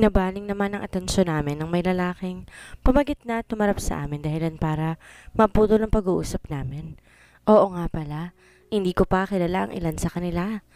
Nabaling naman ang atensyon namin ng may lalaking pumagitna at tumarap sa amin dahilan para maputol ang pag-uusap namin. Oo nga pala, hindi ko pa kilala ang ilan sa kanila.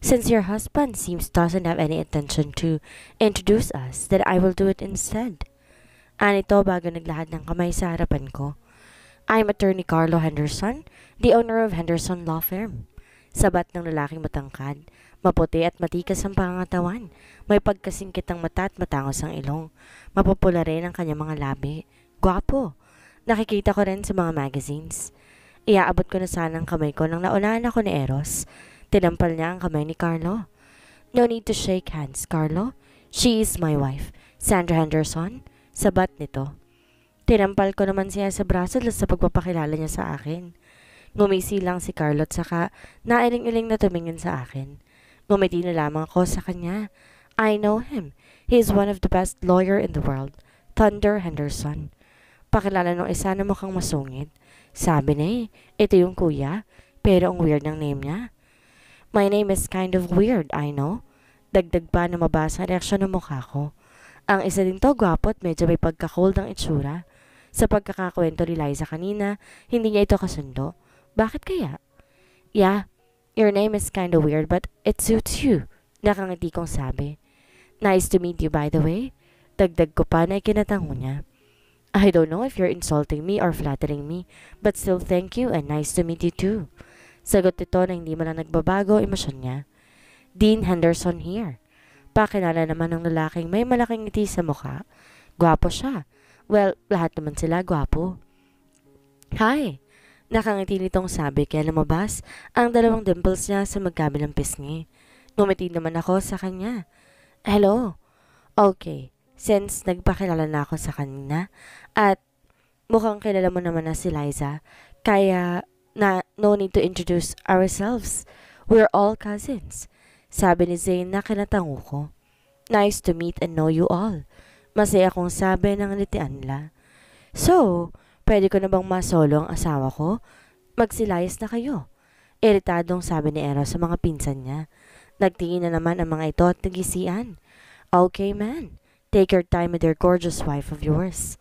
Since your husband seems doesn't have any intention to introduce us, then I will do it instead. Anito bago naglahad ng kamay sa harapan ko. I'm Attorney Carlo Henderson, the owner of Henderson Law Firm. Sabat ng lalaking matangkad, maputi at matikas ang pangangatawan. May pagkasingkit ang mata at matangos ang ilong. Mapupula rin ang kanyang mga labi. Gwapo. Nakikita ko rin sa mga magazines. Iaabot ko na sana ang kamay ko nang naunahan ako ni Eros. Tinampal niya ang kamay ni Carlo. No need to shake hands, Carlo. She is my wife, Sandra Henderson. Sabat nito. Tinampal ko naman siya sa braso sa pagpapakilala niya sa akin. Ngumisi lang si Carlo at saka nailing-iling na tumingin sa akin. Ngumiti na lamang ako sa kanya. I know him. He is one of the best lawyer in the world. Thunder Henderson. Pakilala nung isa na mukhang masungit. Sabi niya ito yung kuya, pero ang weird ng name niya. My name is kind of weird, I know. Dagdag pa na mabasa ang reaksyon ng mukha ko. Ang isa din to gwapo at medyo may pagka-cold ang itsura. Sa pagkakakwento ni Liza kanina, hindi niya ito kasundo. Bakit kaya? Yeah, your name is kinda weird but it suits you. Nakangiti kong sabi. Nice to meet you by the way. Dagdag ko pa na ikinatango niya. I don't know if you're insulting me or flattering me, but still thank you and nice to meet you too. Sagot ito na hindi man lang nagbabago emosyon niya. Dean Henderson here. Pakilala naman ng lalaking may malaking ngiti sa mukha. Gwapo siya. Well, lahat naman sila gwapo. Hi! Nakangiti nitong sabi kaya lumabas ang dalawang dimples niya sa magkabilang pisngi. Ngumiti naman ako sa kanya. Hello. Okay, since nagpakilala na ako sa kanina at mukhang kilala mo naman na si Liza, kaya no need to introduce ourselves. We're all cousins. Sabi ni Zane na kinatango ko. Nice to meet and know you all. Masaya akong sabi ng ngitian nila. So, pwede ko na bang masolo ang asawa ko? Magsilayas na kayo. Iritadong sabi ni Eros sa mga pinsan niya. Nagtingin na naman ang mga ito at nagisian. Okay man, take your time with your gorgeous wife of yours.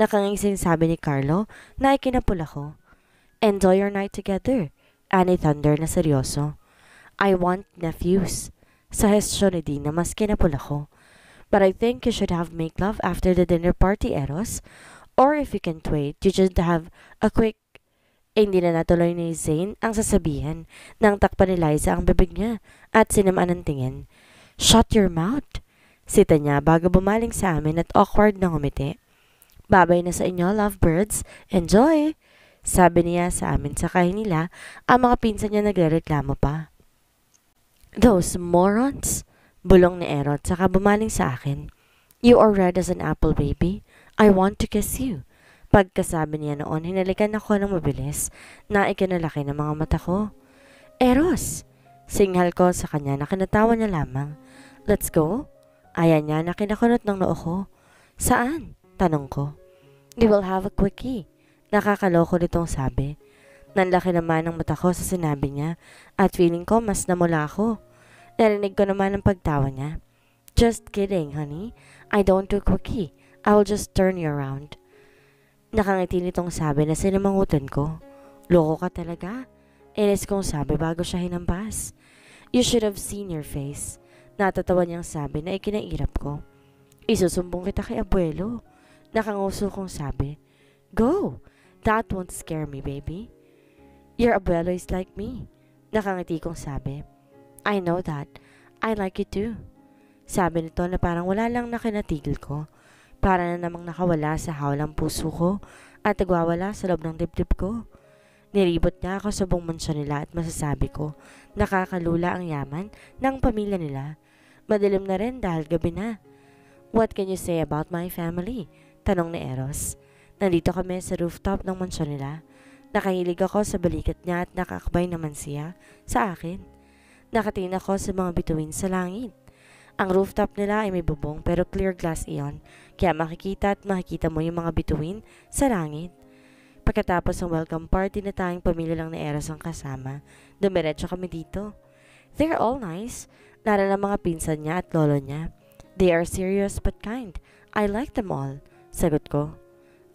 Nakangising sabi ni Carlo na ikinapula ko. Enjoy your night together. Ani Thunder na seryoso. I want nephews. Sa hestyon ni Dean na mas kinapula ko. But I think you should have make love after the dinner party, Eros. Or if you can't wait, you just have a quick... hindi na natuloy ni Zane ang sasabihin nang takpan ni Liza ang bibig niya at sinamaan ng tingin. Shut your mouth! Sita niya bago bumaling sa amin at awkward na ngumiti. Babay na sa inyo, lovebirds. Enjoy! Sabi niya sa amin sa nila ang mga pinsan niya nagrereklamo pa. Those morons! Bulong ni Ero at saka bumaling sa akin. You are red as an apple, baby. I want to kiss you. Pagkasabi niya noon, hinalikan ako ng mabilis na ikinalaki ng mga mata ko. Eros! Singhal ko sa kanya na kinatawa niya lamang. Let's go? Ayan niya na kinakunot ng noo ko. Saan? Tanong ko. We will have a quickie. Nakakaloko nitong sabi. Nanlaki naman ang mata ko sa sinabi niya at feeling ko mas namula ako. Narinig ko naman ang pagtawa niya. Just kidding, honey. I don't do quickie. I will just turn you around. Nakangiti nitong sabi na sinamangutan ko. Loko ka talaga. Inis kong sabi bago siya hinampas. You should have seen your face. Natatawa niyang sabi na ikinairap ko. Isusumbong kita kay abuelo. Nakanguso kong sabi. Go! That won't scare me, baby. Your abuelo is like me. Nakangiti kong sabi. I know that. I like you too. Sabi nito na parang wala lang nakinatigil ko. Para na namang nakawala sa hawlang puso ko at nagwawala sa loob ng dibdib ko. Niribot niya ako sa buong mansyon nila at masasabi ko, nakakalula ang yaman ng pamilya nila. Madilim na rin dahil gabi na. What can you say about my family? Tanong ni Eros. Nandito kami sa rooftop ng mansyon nila. Nakahilig ako sa balikat niya at nakakabay naman siya sa akin. Nakatingin ako sa mga bituin sa langit. Ang rooftop nila ay may bubong pero clear glass iyon, kaya makikita at makikita mo yung mga bituin sa langit. Pagkatapos ng welcome party na tayong pamilya lang ni Eros ang kasama, dumiretso kami dito. They're all nice, lalo na mga pinsan niya at lolo niya. They are serious but kind. I like them all. Sagot ko.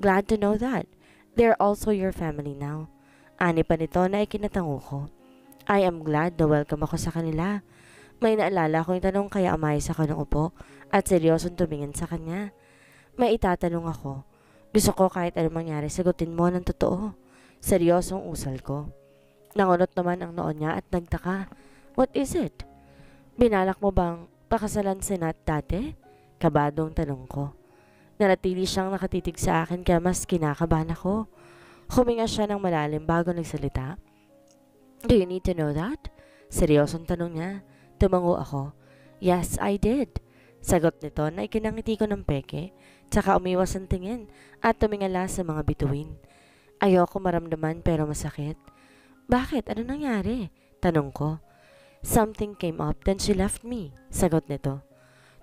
Glad to know that. They're also your family now. Ani pa nito na ikinatango ko. I am glad na welcome ako sa kanila. May naalala ko yung tanong kaya umayos ako ng upo at seryosong tumingin sa kanya. May itatanong ako. Gusto ko kahit anong mangyari sagutin mo ng totoo. Seryosong usal ko. Nangunot naman ang noon niya at nagtaka. What is it? Binalak mo bang pakasalan si Nat dati? Kabadong tanong ko. Nanatili siyang nakatitig sa akin kaya mas kinakabahan ako. Huminga siya ng malalim bago nagsalita. Do you need to know that? Seryosong tanong niya. Tumango ako. Yes, I did. Sagot nito na ikinangiti ko ng peke, tsaka umiwas ang tingin at tumingala sa mga bituin. Ayoko maramdaman pero masakit. Bakit? Ano nangyari? Tanong ko. Something came up then she left me. Sagot nito.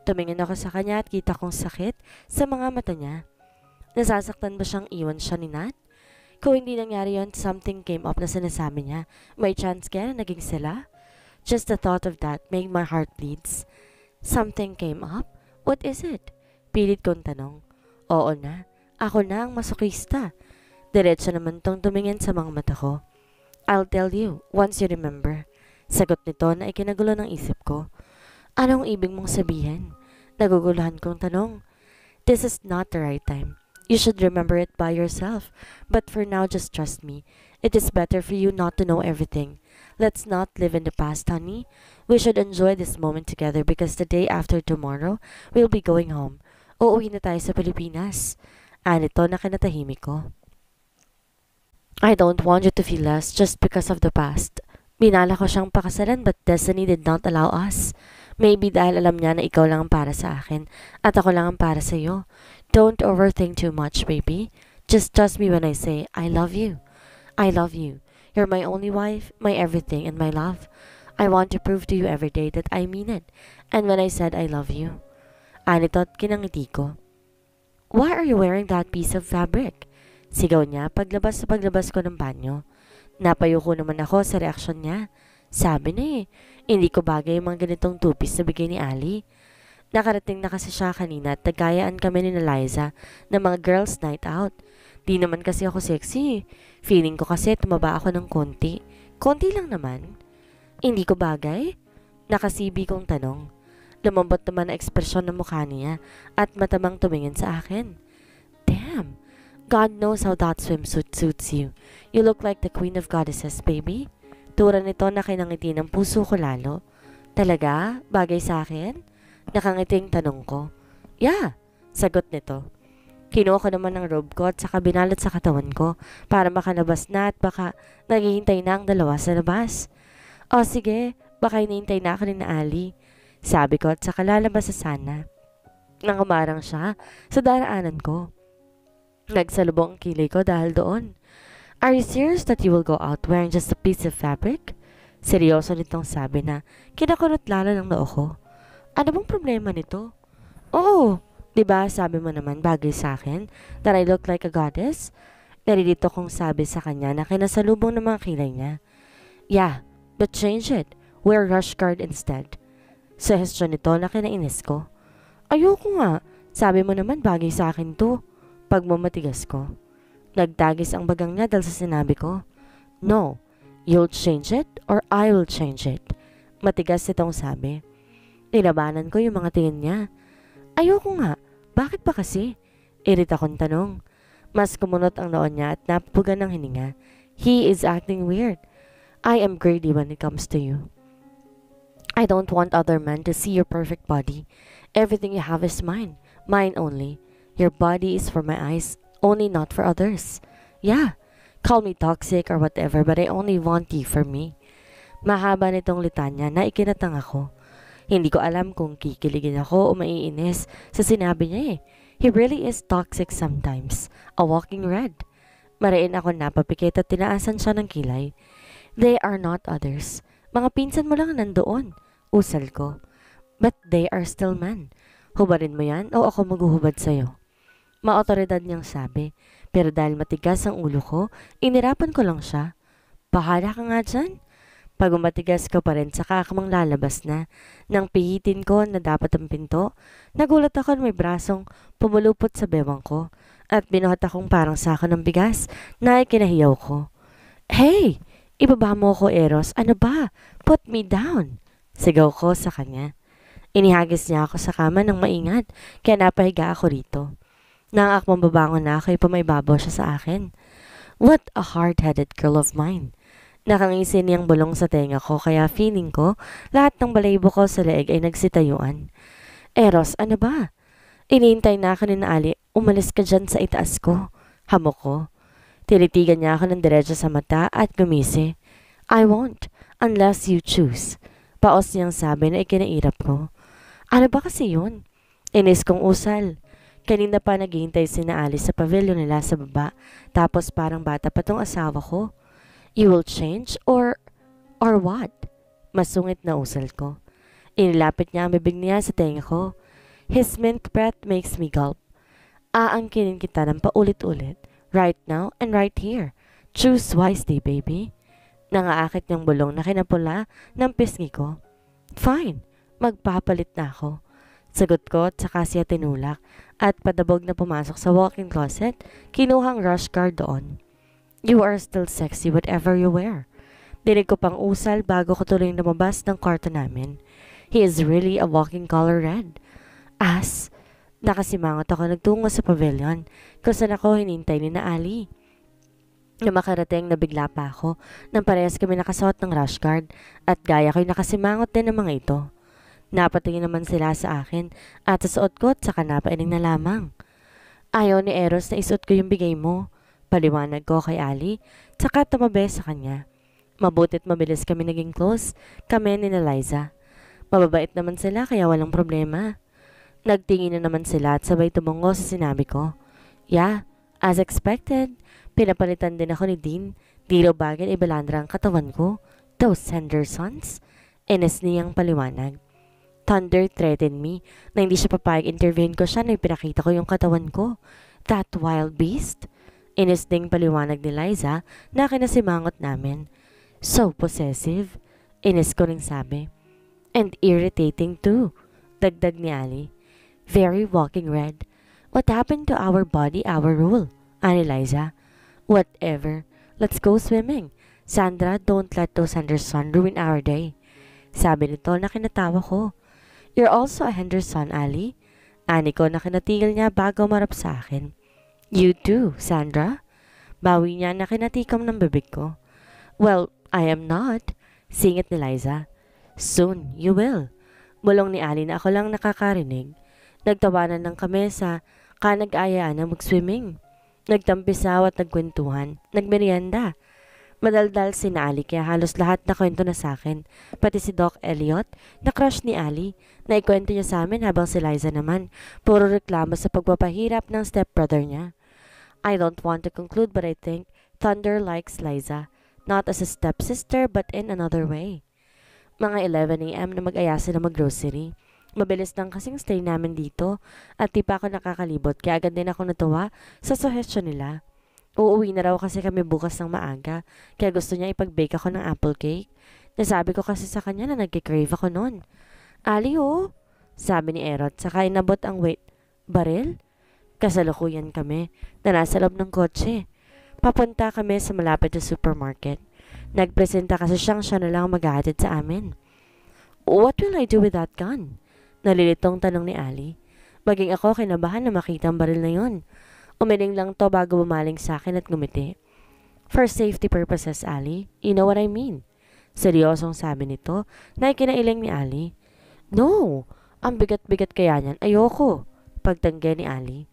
Tumingin ako sa kanya at kita kong sakit sa mga mata niya. Nasasaktan ba siyang iwan siya ni Nat? Kung hindi nangyari yon, something came up na sinasabi niya. May chance kaya na naging sila? Just the thought of that made my heart bleeds. Something came up? What is it? Pilit kong tanong. Oo na. Ako na ang masokista. Diretso naman tong tumingin sa mga mata ko. I'll tell you once you remember. Sagot nito na ikinagulo ng isip ko. Anong ibig mong sabihin? Naguguluhan kong tanong. This is not the right time. You should remember it by yourself. But for now, just trust me. It is better for you not to know everything. Let's not live in the past, honey. We should enjoy this moment together because the day after tomorrow, we'll be going home. Uuwi na tayo sa Pilipinas. Anito na kinatahimik ko. I don't want you to feel less just because of the past. Binala ko siyang pakasalan but destiny did not allow us. Maybe dahil alam niya na ikaw lang ang para sa akin at ako lang ang para sa iyo. Don't overthink too much, baby. Just trust me when I say, I love you. I love you. You're my only wife, my everything, and my love. I want to prove to you every day that I mean it. And when I said I love you, anito at kinangiti ko. Why are you wearing that piece of fabric? Sigaw niya paglabas ko ng banyo. Napayuko naman ako sa reaksyon niya. Sabi na hindi ko bagay yung mga ganitong tupis na bigay ni Ali. Nakarating na kasi siya kanina at nagkayaan kami ni Liza na mga girls night out. Di naman kasi ako sexy. Feeling ko kasi tumaba ako ng konti. Konti lang naman. Hindi ko bagay? Nakasibi kong tanong. Lumambot naman ang ekspresyon ng mukha niya at matamang tumingin sa akin. Damn! God knows how that swimsuit suits you. You look like the queen of goddesses, baby. Tura nito na kinangiti ng puso ko lalo. Talaga? Bagay sa akin? Nakangiting tanong ko. Yeah, sagot nito. Kinuha ko naman ng robe ko at saka binalot sa katawan ko para makalabas na at baka naghihintay na ang dalawa sa labas. O sige, baka hinihintay na ako ni Ali. Sabi ko at saka lalabas sa sana. Nang umarang siya sa daraanan ko. Nagsalubong ang kilay ko dahil doon. Are you serious that you will go out wearing just a piece of fabric? Seryoso nitong sabi na kinakunot lalo ng noo ko. Ano bang problema nito? Oo, diba sabi mo naman bagay sa akin that I look like a goddess? Narilito kong sabi sa kanya na kinasalubong ng mga kilay niya. Yeah, but change it. Wear rush guard instead. Suggestion nito na kinainis ko. Ayoko nga. Sabi mo naman bagay sa akin to. Pagmamatigas ko. Nagtagis ang bagang niya dahil sa sinabi ko. No, you'll change it or I will change it. Matigas itong sabi. Nilabanan ko yung mga tingin niya. Ayoko nga. Bakit pa kasi? Irita kong tanong. Mas kumunot ang noon niya at napupugan ng hininga. He is acting weird. I am greedy when it comes to you. I don't want other men to see your perfect body. Everything you have is mine. Mine only. Your body is for my eyes, only not for others. Yeah, call me toxic or whatever, but I only want you for me. Mahaba nitong litanya na ikinatang ako. Hindi ko alam kung kikiligin ako o maiinis sa sinabi niya eh. He really is toxic sometimes. A walking red. Mariin ako napapikit at tinaasan siya ng kilay. They are not others. Mga pinsan mo lang nandoon. Usal ko. But they are still men. Hubarin mo yan o ako maghuhubad sa'yo. Maotoridad niyang sabi. Pero dahil matigas ang ulo ko, inirapan ko lang siya. Bahala ka nga dyan. Pag matigas ka pa rin, saka ka mang lalabas na. Nang pihitin ko na dapat ang pinto, nagulat ako na may brasong pumulupot sa bewang ko at binuhat akong parang sako ng bigas na ikinahiyaw ko. Hey! Ibaba mo ko, Eros. Ano ba? Put me down! Sigaw ko sa kanya. Inihagis niya ako sa kama ng maingat, kaya napahiga ako rito. Nang akmang babangon na ako, ipamaibabaw siya sa akin. What a hard-headed girl of mine. Nakangisi niyang bulong sa tenga ko, kaya feeling ko, lahat ng balayibo ko sa leeg ay nagsitayuan. Eros, ano ba? Inihintay na ako ni Ali, umalis ka dyan sa itaas ko. Hamok ko. Tinitigan niya ako ng diretso sa mata at gumisi. I won't, unless you choose. Paos niyang sabi na ikinairap ko. Ano ba kasi yun? Inis kong usal. Kanina pa naghihintay si na Ali sa pavilion nila sa baba, tapos parang bata pa tong asawa ko. You will change or what? Masungit na usal ko. Inilapit niya ang bibig niya sa tenga ko. His mint breath makes me gulp. Aangkinin kita ng paulit-ulit. Right now and right here. Choose wisely, baby. Nangaakit niyang bulong na kinapula ng pisngi ko. Fine, magpapalit na ako. Sagot ko at saka siya tinulak at padabog na pumasok sa walk-in closet, kinuhang rush guard doon. You are still sexy whatever you wear. Dinig ko pang usal bago ko tuloy lumabas ng kwarto namin. He is really a walking color red. As, nakasimangot ako nagtungo sa pavilion kung saan ako hinintay ni na Ali. Na makarating na bigla pa ako nang parehas kami nakasuot ng rush guard at gaya ko'y nakasimangot din ng mga ito. Napatingin naman sila sa akin at sa suot ko at saka napaining na lamang. Ayaw ni Eros na isuot ko yung bigay mo. Paliwanag ko kay Ali, tsaka tumabi sa kanya. Mabutit mabilis kami naging close, kami ni Liza. Mababait naman sila kaya walang problema. Nagtingin na naman sila at sabay tumungo sa sinabi ko. Yeah, as expected. Pinapalitan din ako ni Dean. Di raw bagay ibalandra ang katawan ko. Those Hendersons? Ines niyang paliwanag. Thunder threatened me na hindi siya papayag intervene ko siya na ipinakita ko yung katawan ko. That wild beast? Ines ding paliwanag ni Liza na kinasimangot namin. So possessive. Ines ko ring sabi. And irritating too. Dagdag ni Ali. Very walking red. What happened to our body, our rule? Ani Liza. Whatever. Let's go swimming. Sandra, don't let those Henderson ruin our day. Sabi nito na kinatawa ko. You're also a Henderson, Ali. Ani ko na kinatigil niya bago marap sa akin. You too, Sandra. Bawi niya na kinatikom ng bibig ko. Well, I am not. Singit ni Liza. Soon, you will. Bulong ni Ali na ako lang nakakarinig. Nagtawanan lang kami sa kanag-ayaan na mag-swimming. Nagtampisaw at nagkwentuhan. Nagmerienda. Madaldal si na Ali kaya halos lahat na kwento na sa akin. Pati si Doc Elliot, na crush ni Ali. Naikwento niya sa amin habang si Liza naman. Puro reklamo sa pagpapahirap ng stepbrother niya. I don't want to conclude but I think Thunder likes Liza. Not as a stepsister but in another way. Mga 11 a.m. na mag-aya sila mag-grocery. Mabilis lang kasing stay namin dito at di pa ako nakakalibot kaya agad din ako natuwa sa suggestion nila. Uuwi na raw kasi kami bukas ng maaga kaya gusto niya ipag-bake ako ng apple cake. Nasabi ko kasi sa kanya na nagkikrave ako noon. Ali oh, sabi ni Erot saka inabot ang wait. Baril? Kasalukuyan kami na nasa loob ng kotse. Papunta kami sa malapit na supermarket. Nagpresenta kasi siya na lang maghahatid sa amin. What will I do with that gun? Nalilitong tanong ni Ali. Maging ako kinabahan na makita ang baril na yon. Umiling lang to bago bumaling sa akin at ngumiti. For safety purposes, Ali. You know what I mean? Seryosong sabi nito na ikinailing ni Ali. No, ang bigat-bigat kaya niyan. Ayoko. Pagtanggi ni Ali.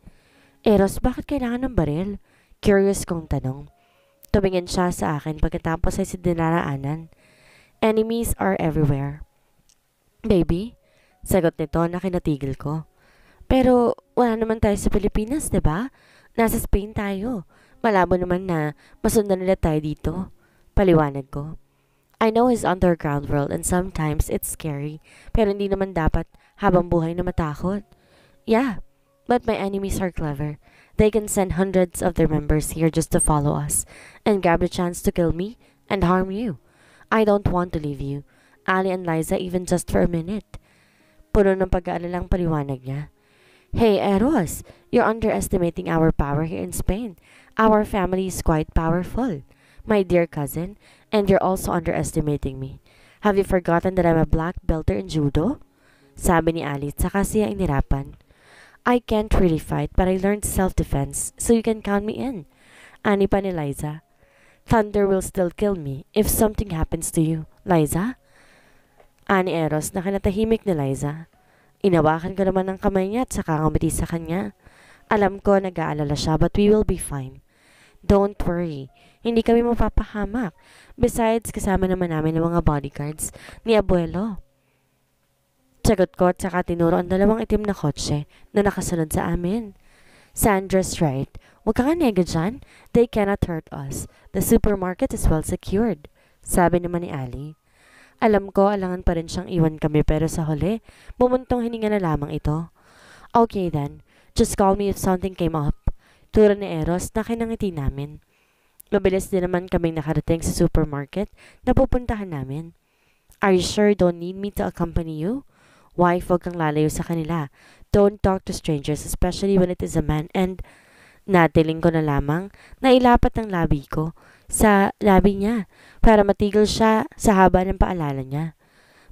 Eros, bakit kailangan ng baril? Curious kong tanong. Tumingin siya sa akin pagkatapos ay dinaraanan. Enemies are everywhere. Baby, sagot nito na kinatigil ko. Pero wala naman tayo sa Pilipinas, diba? Nasa Spain tayo. Malabo naman na masundan nila tayo dito. Paliwanag ko. I know his underground world and sometimes it's scary. Pero hindi naman dapat habang buhay na matakot. Yeah, but my enemies are clever. They can send hundreds of their members here just to follow us and grab the chance to kill me and harm you. I don't want to leave you, Ali and Liza, even just for a minute. Puno ng pag-aalalang paliwanag niya. Hey, Eros, you're underestimating our power here in Spain. Our family is quite powerful, my dear cousin, and you're also underestimating me. Have you forgotten that I'm a black belter in judo? Sabi ni Ali, saka siya inirapan. I can't really fight, but I learned self-defense, so you can count me in. Ani pa ni Liza. Thunder will still kill me if something happens to you, Liza. Ani Eros na kinatahimik ni Liza. Inawakan ko naman ng kamay niya at saka ngumiti sa kanya. Alam ko nag-aalala siya but we will be fine. Don't worry, hindi kami mapapahamak. Besides, kasama naman namin ng mga bodyguards ni Abuelo. Sagot ko at saka tinuro ang dalawang itim na kotse na nakasunod sa amin. Sandra's right. Huwag ka nga nega dyan. They cannot hurt us. The supermarket is well secured. Sabi naman ni Ali. Alam ko, alangan pa rin siyang iwan kami pero sa huli, bumuntong hininga na lamang ito. Okay then, just call me if something came up. Turo ni Eros na kinangiti namin. Mabilis din naman kaming nakarating sa supermarket na pupuntahan namin. Are you sure you don't need me to accompany you? Wife, huwag kang lalayo sa kanila. Don't talk to strangers, especially when it is a man. And natiling ko na lamang na ilapat ang labi ko sa labi niya para matigil siya sa haba ng paalala niya.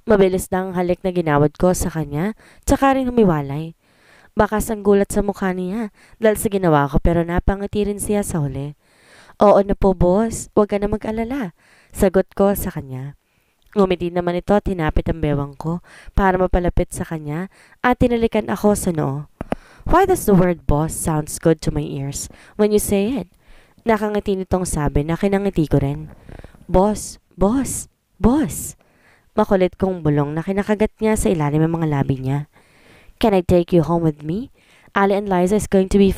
Mabilis na ang halik na ginawad ko sa kanya, tsaka rin humiwalay. Bakas ang gulat sa mukha niya dahil sa ginawa ko pero napangiti rin siya sa huli. Oo na po boss, huwag ka na mag-alala. Sagot ko sa kanya. Ngumiti naman ito at tinapit ang bewang ko para mapalapit sa kanya at tinalikan ako sa noo. Why does the word boss sounds good to my ears when you say it? Nakangiti nitong sabi na kinangiti ko rin. Boss, boss, boss. Makulit kong bulong na kinakagat niya sa ilalim ng mga labi niya. Can I take you home with me? Ali and Liza is going to be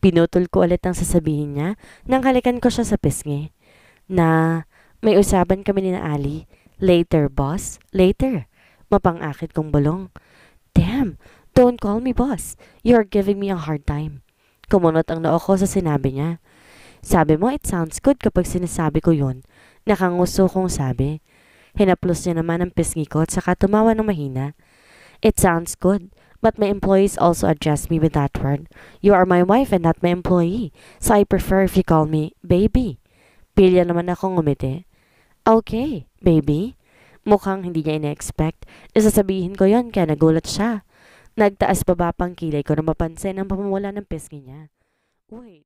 Pinutol ko ulit ang sasabihin niya nang halikan ko siya sa pisngi. Na may usapan kami ni na Ali. Later, boss. Later. Mapang-akit kong bulong. Damn, don't call me boss. You're giving me a hard time. Kumunot ang noo ko sa sinabi niya. Sabi mo, it sounds good kapag sinasabi ko yun. Nakanguso kong sabi. Hinaplos niya naman ang pisngi ko at saka tumawa ng mahina. It sounds good, but my employees also address me with that word. You are my wife and not my employee, so I prefer if you call me baby. Pilya naman akong ngumiti. Okay, baby. Mukhang hindi niya ina-expect. Isasabihin ko yon kaya nagulat siya. Nagtaas baba pang kilay ko na mapansin ang pamumula ng pisngi niya. Wait.